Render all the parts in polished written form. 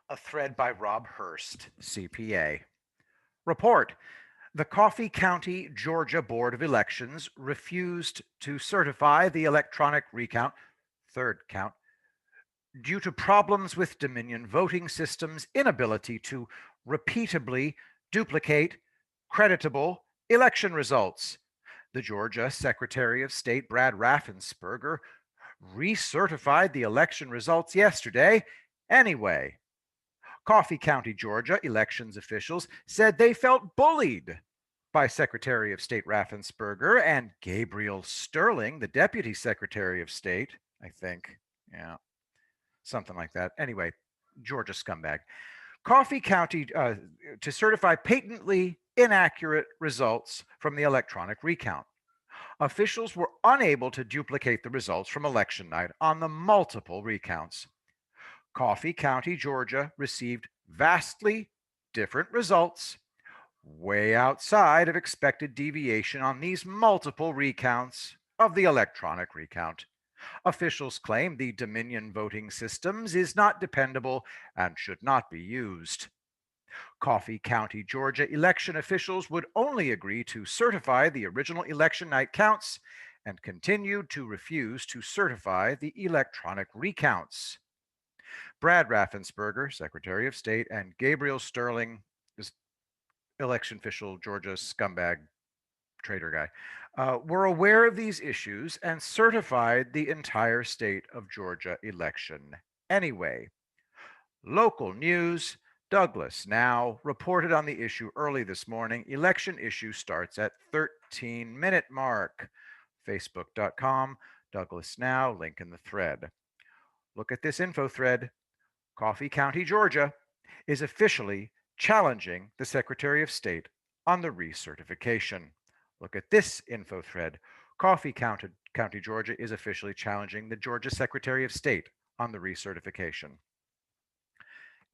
A thread by Rob Hurst, CPA. Report. The Coffee County, Georgia Board of Elections refused to certify the electronic recount, third count, due to problems with Dominion voting system's inability to repeatably duplicate creditable election results. The Georgia Secretary of State Brad Raffensperger recertified the election results yesterday anyway. Coffee County, Georgia elections officials said they felt bullied by Secretary of State Raffensperger and Gabriel Sterling, the Deputy Secretary of State, I think. Yeah, something like that. Anyway, Georgia scumbag. Coffee County to certify patently inaccurate results from the electronic recount. Officials were unable to duplicate the results from election night on the multiple recounts. Coffee County, Georgia received vastly different results, way outside of expected deviation on these multiple recounts of the electronic recount. Officials claim the Dominion voting systems is not dependable and should not be used. Coffee County, Georgia election officials would only agree to certify the original election night counts and continued to refuse to certify the electronic recounts. Brad Raffensperger, Secretary of State, and Gabriel Sterling, election official, Georgia scumbag traitor guy, were aware of these issues and certified the entire state of Georgia election anyway. Local news. Douglas Now reported on the issue early this morning. Election issue starts at 13-minute mark. Facebook.com, Douglas Now, link in the thread. Look at this info thread. Coffee County, Georgia is officially challenging the Secretary of State on the recertification. Look at this info thread. Coffee County, Georgia is officially challenging the Georgia Secretary of State on the recertification.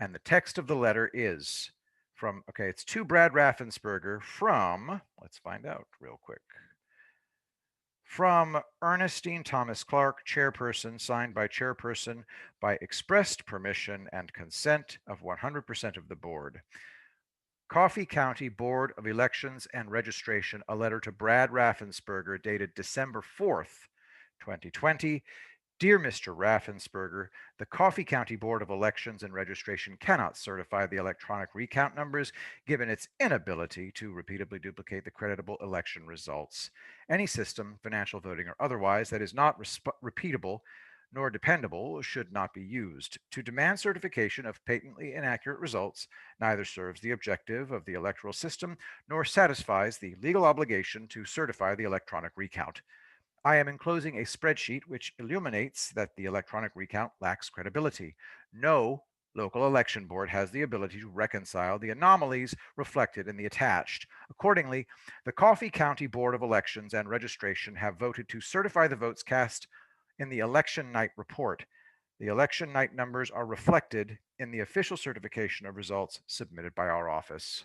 And the text of the letter is from, okay, it's to Brad Raffensperger from, let's find out real quick. From Ernestine Thomas Clark, chairperson, signed by chairperson by expressed permission and consent of 100% of the board. Coffee County Board of Elections and Registration, a letter to Brad Raffensperger dated December 4th, 2020. Dear Mr. Raffensperger, the Coffee County Board of Elections and Registration cannot certify the electronic recount numbers given its inability to repeatably duplicate the creditable election results. Any system, financial voting or otherwise, that is not repeatable nor dependable should not be used. To demand certification of patently inaccurate results neither serves the objective of the electoral system nor satisfies the legal obligation to certify the electronic recount. I am enclosing a spreadsheet which illuminates that the electronic recount lacks credibility. No local election board has the ability to reconcile the anomalies reflected in the attached. Accordingly, the Coffee County Board of Elections and Registration have voted to certify the votes cast in the election night report. The election night numbers are reflected in the official certification of results submitted by our office.